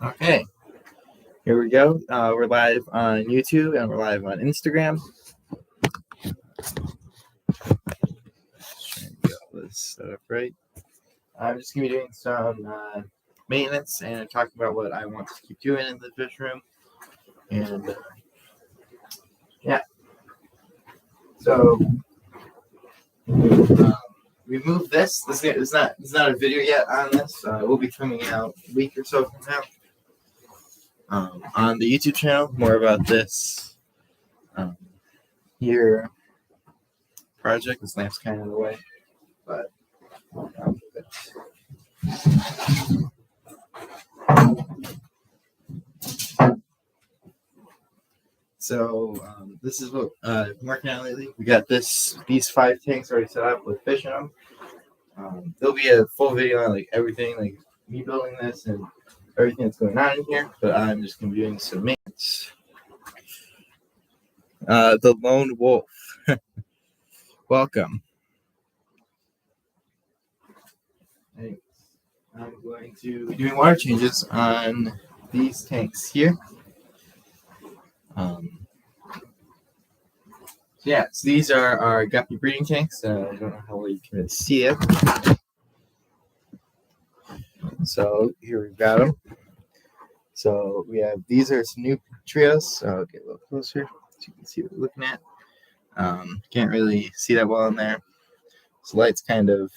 Okay, here we go. We're live on YouTube and we're live on Instagram. Just trying to get all this set up right. I'm just gonna be doing some maintenance and talking about what I want to keep doing in the fish room. And yeah, so we moved this. It's not a video yet on this. We'll be coming out a week or so from now. On the YouTube channel, more about this here project. This lamp's kind of in the way, but so this is what I'm working on lately. We got these 5 tanks already set up with fish in them. There'll be a full video on like everything, like me building this and everything that's going on in here. But I'm just gonna be doing some maintenance. The Lone Wolf. Welcome. Thanks. I'm going to be doing water changes on these tanks here. So these are our guppy breeding tanks. I don't know how well you can really see it. So here we've got them. So we have, these are some new trios. So I'll get a little closer so you can see what we're looking at. Can't really see that well in there. So light's kind of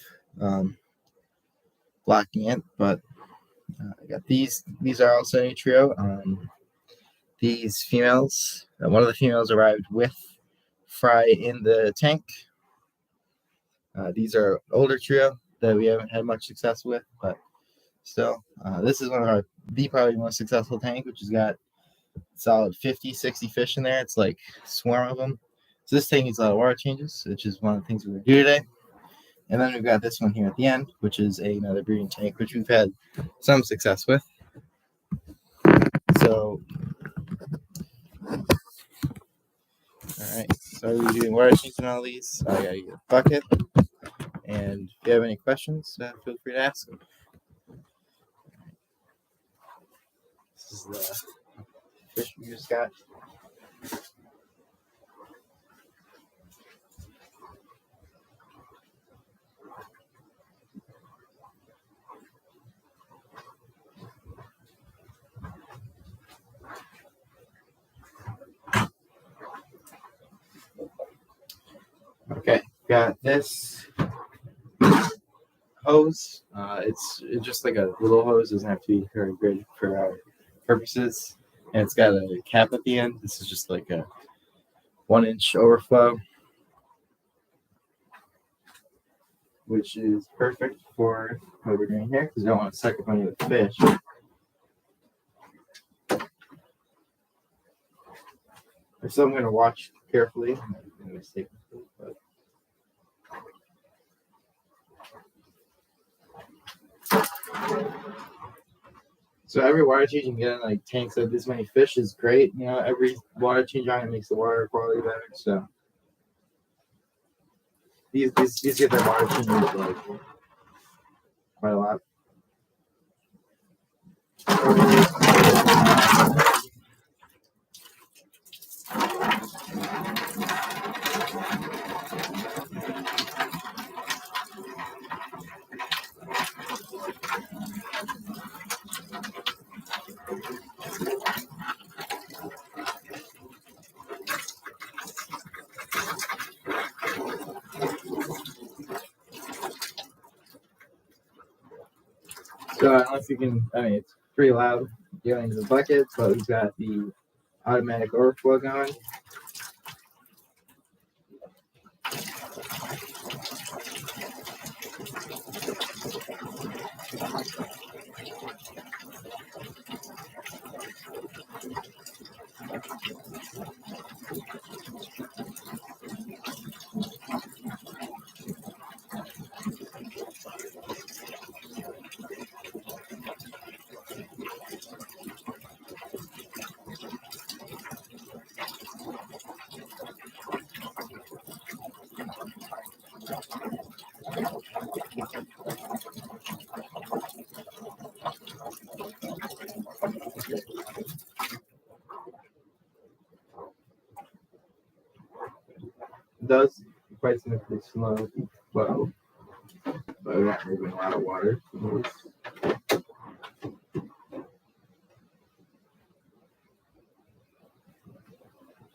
blocking it, but I got these. These are also a new trio. These females, one of the females arrived with fry in the tank. These are older trio that we haven't had much success with, but still, this is one of the probably most successful tank, which has got solid 50, 60 fish in there. It's like a swarm of them. So this tank needs a lot of water changes, which is one of the things we're going to do today. And then we've got this one here at the end, which is another breeding tank, which we've had some success with. So, all right, so we're doing water changes on all these. I got to get a bucket. And if you have any questions, feel free to ask them. This is the fish we just got. Okay, got this hose. It's just like a little hose. Doesn't have to be very good for our purposes. And it's got a cap at the end. This is just like a 1-inch overflow, which is perfect for what we're doing here because you don't want to suck up any of the fish. So I'm going to watch carefully. But so every water change you can get in like tanks of this many fish is great. You know, every water change on it makes the water quality better. So these get their water changes like quite a lot. So I don't know if you can, I mean, it's pretty loud going into the bucket, but we've got the automatic overflow going. a pretty slow flow, but we're not moving a lot of water.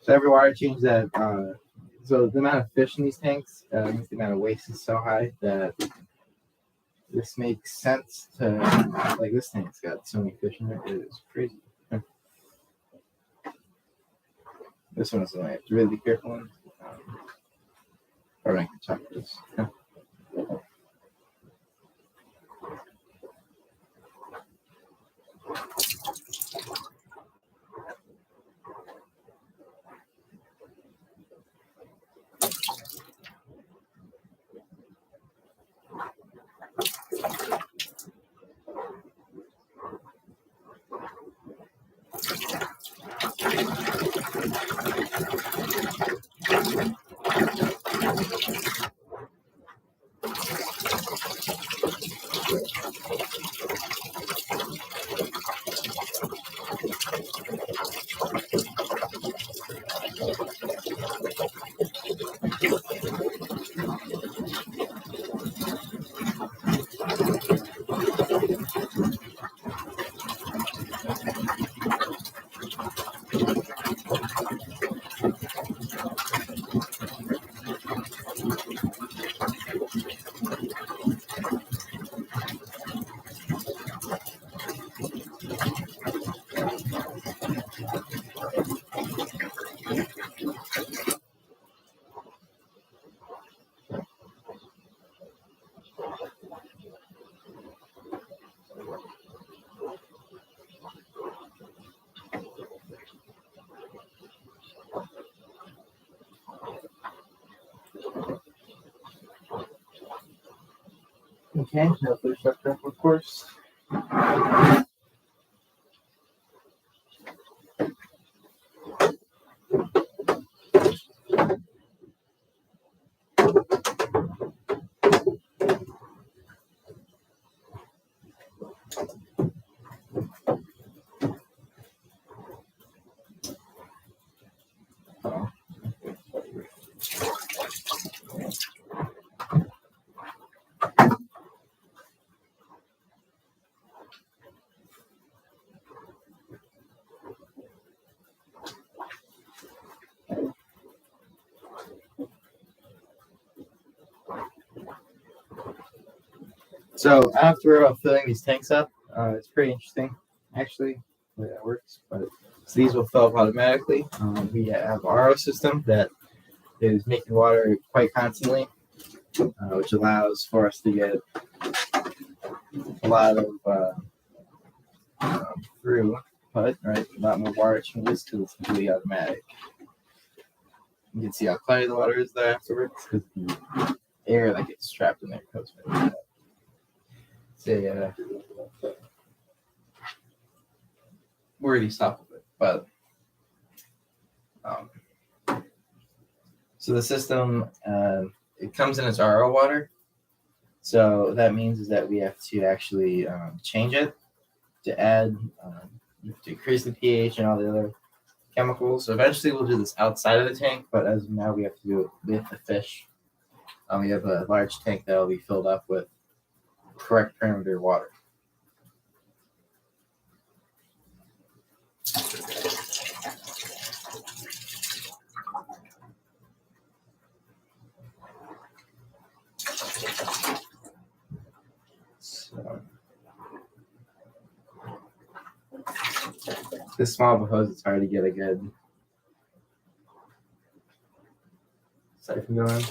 So every water change that, so the amount of fish in these tanks, the amount of waste is so high that this makes sense to, like this tank's got so many fish in it, it is crazy. This one is the one I have to really be careful in. Or I can check this. Okay, no food structure, of course. So after filling these tanks up, it's pretty interesting, actually, the way that works. But so these will fill up automatically. We have our RO system that is making water quite constantly, which allows for us to get a lot of through, but right, a lot more water changes because it's completely automatic. You can see how cloudy the water is there afterwards because the air that gets trapped in there goes right. Say worthy stuff of it, but so the system it comes in as RO water, so that means is that we have to actually change it to add to increase the pH and all the other chemicals. So eventually we'll do this outside of the tank, but as of now we have to do it with the fish. We have a large tank that will be filled up with correct parameter water. So, this small of a hose, it's hard to get a good siphon going.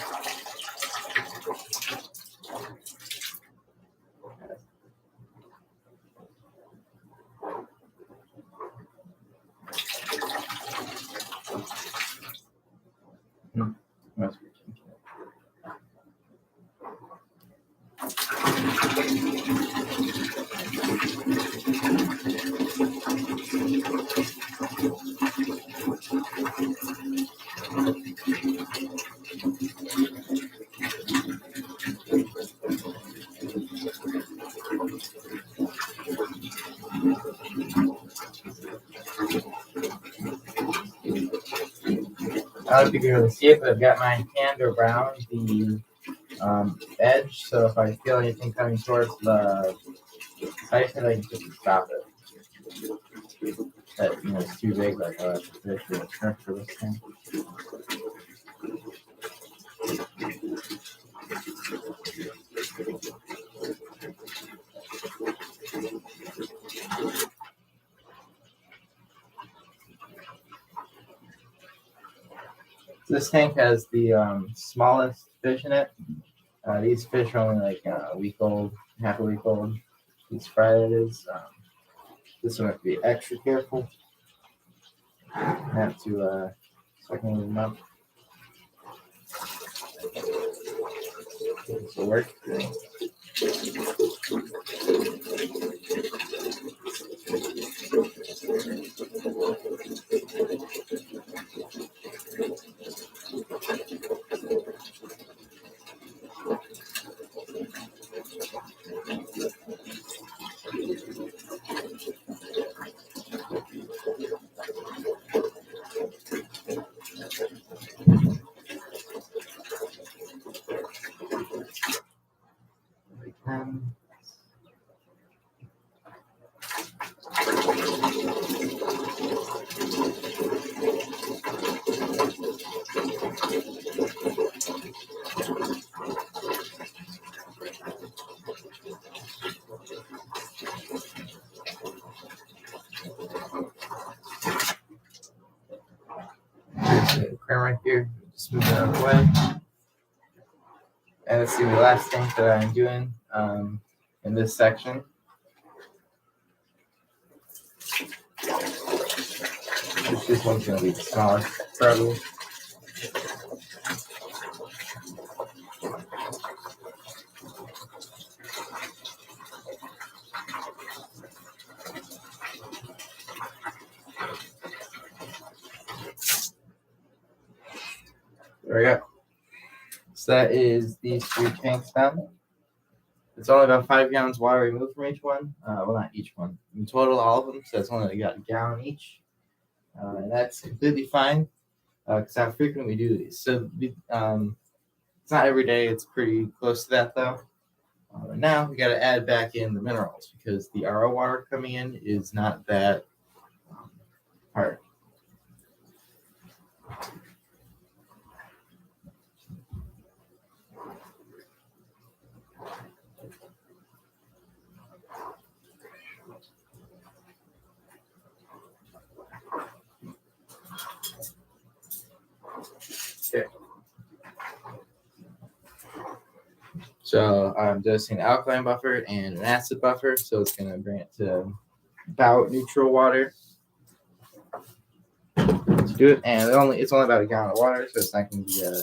don't know if you can really see it, but I've got my hand around the edge, so if I feel anything coming towards the siphon, I can just stop it. That it's too big, like I have to fish or a shrimp for this thing. This tank has the smallest fish in it. These fish are only like a week old, half a week old. Each fry it is. This one have to be extra careful. Have to second them up. This will work. Cram right here. Just move it out of the way. And let's see the last thing that I'm doing in this section. This one's going to be the smallest, probably. There we go. So that is these 3 tanks done. It's only about 5 gallons water removed from each one. Well, not each one. In total, all of them. So it's only got a gallon each. And that's completely fine because how frequent we do these. So it's not every day. It's pretty close to that, though. And now we got to add back in the minerals because the RO water coming in is not that hard. Okay. So I'm dosing an alkaline buffer and an acid buffer, so it's going to bring it to about neutral water. To do it, and it's only about a gallon of water, so it's not going to be a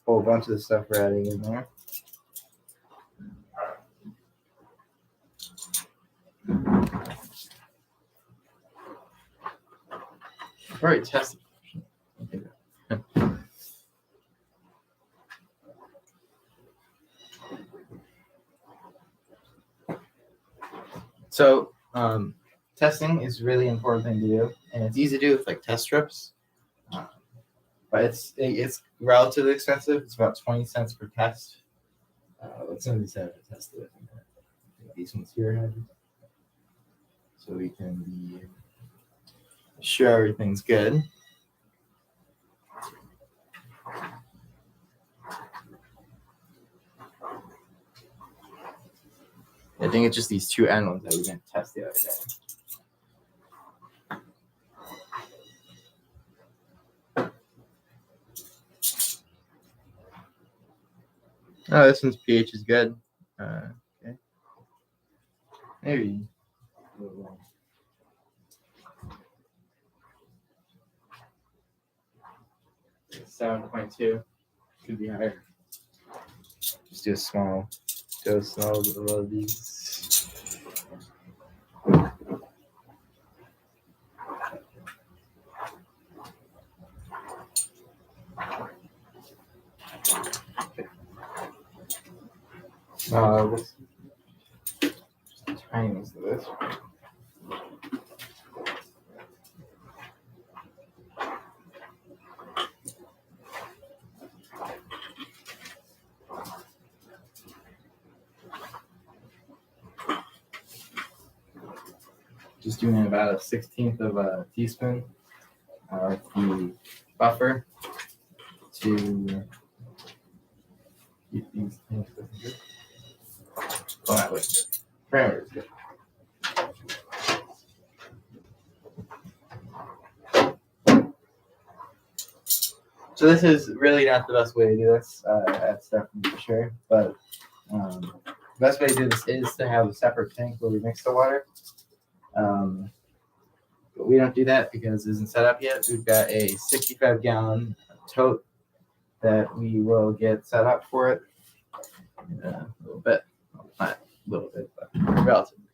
whole bunch of the stuff we're adding in there. I've already tested. So testing is a really important thing to do, and it's easy to do with like test strips. But it's relatively expensive. It's about 20 cents per test. Let's some of these have tested it. These ones here, so we can be sure everything's good. I think it's just these 2 end ones that we didn't test the other day. Oh, this one's pH is good. Okay. Maybe. 7.2. Could be higher. Just do a small dose of these. What's the timings of this? just doing about a 1/16 of a teaspoon of the buffer to keep these things good. Well, that looks good. Parameter is good. So this is really not the best way to do this. That's definitely for sure. But the best way to do this is to have a separate tank where we mix the water. But we don't do that because it isn't set up yet. We've got a 65-gallon tote that we will get set up for it in a little bit. Well, not a little bit, but relatively.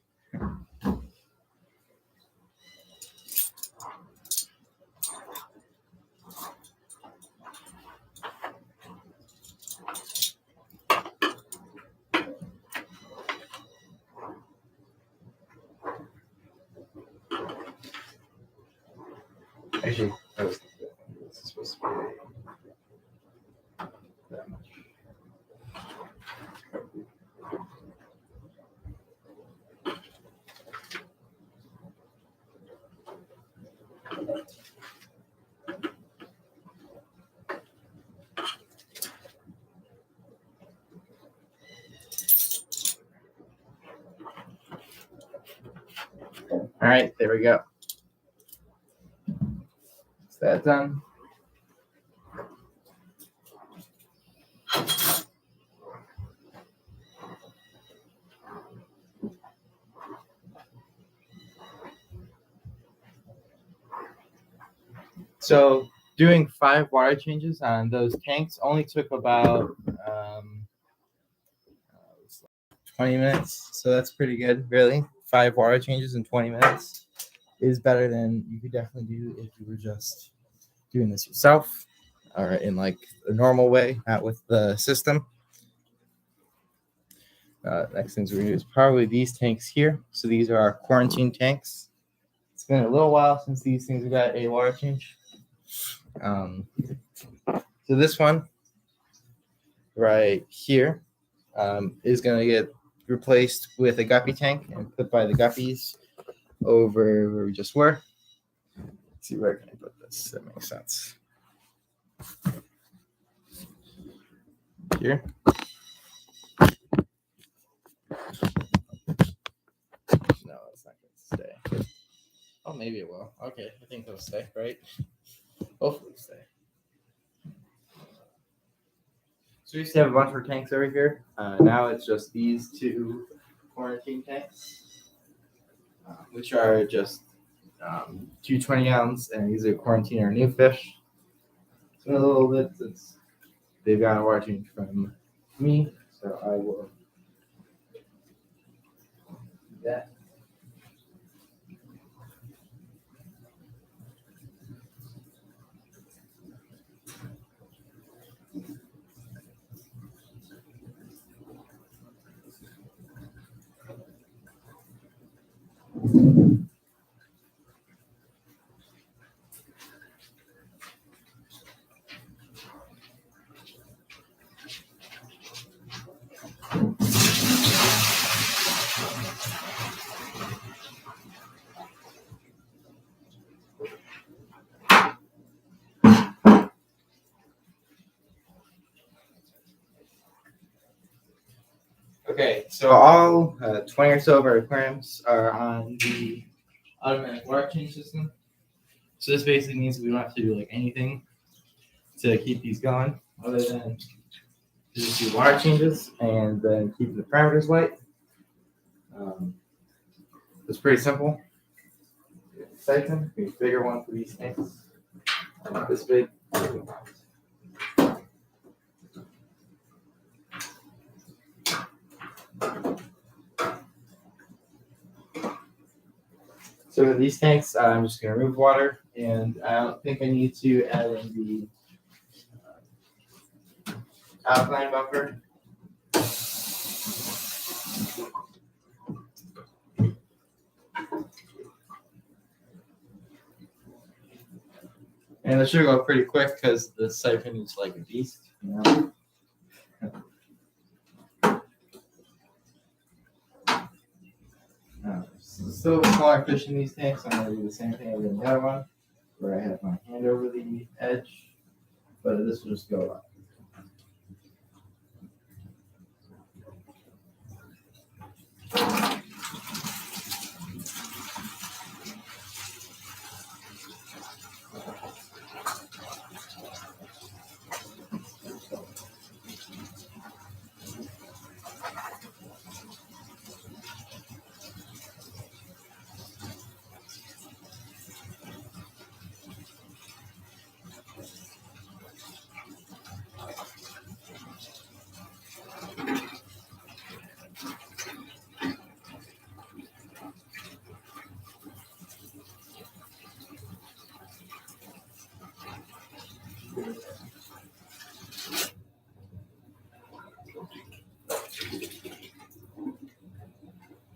Actually, this is supposed to be that much. All right, there we go. Is that done? So doing 5 water changes on those tanks only took about 20 minutes. So that's pretty good, really. 5 water changes in 20 minutes is better than you could definitely do if you were just doing this yourself or in like a normal way, not with the system. Next things we're gonna do is probably these tanks here. So these are our quarantine tanks. It's been a little while since these things have got a water change. So this one right here is gonna get replaced with a guppy tank and put by the guppies over where we just were. Let's see, where can I put this? That makes sense. Here. No, it's not going to stay. Oh, maybe it will. Okay, I think it'll stay, right? Hopefully stay. So we used to have a bunch of tanks over here. Now it's just these 2 quarantine tanks, which are just 2 20-gallons, and these are quarantine or new fish. It's been a little bit since they've got a water change from me, so I will do that. Okay, so all 20 or so of our aquariums are on the automatic water change system. So this basically means we don't have to do like anything to keep these going other than just do water changes and then keep the parameters light. It's pretty simple. Siphon, a bigger one for these tanks. Not this big. So in these tanks, I'm just going to remove water, and I don't think I need to add in the alkaline buffer. And it should go pretty quick because the siphon is like a beast, you know. still a smaller fish in these tanks. I'm going to do the same thing as in the other one, where I have my hand over the edge, but this will just go up.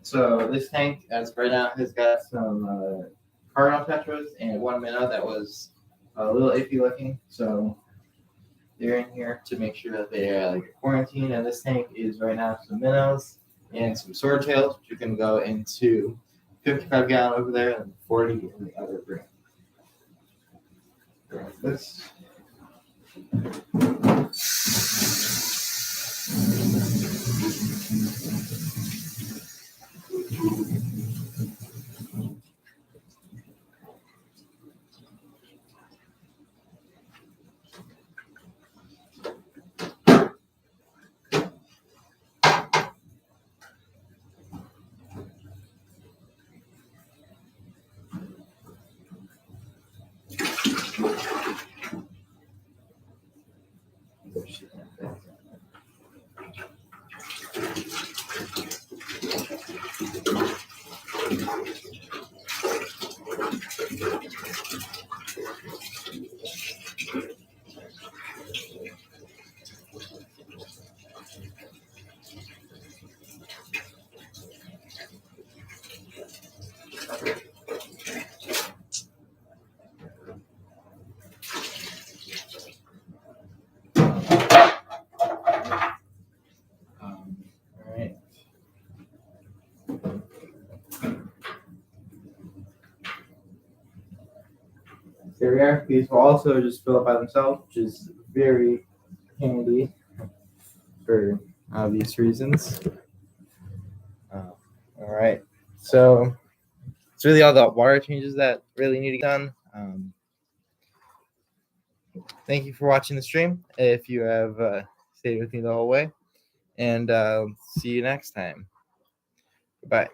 So this tank, as of right now, has got some cardinal tetras and one minnow that was a little iffy looking. So they're in here to make sure that they are like quarantined. And this tank is right now some minnows and some swordtails, which are going to go into 55 gallon over there and 40 in the other room. This. Alright. There we are. These will also just fill up by themselves, which is very handy for obvious reasons. All right. So it's really all the water changes that really need to be done. Thank you for watching the stream. If you have stayed with me the whole way, and see you next time. Goodbye.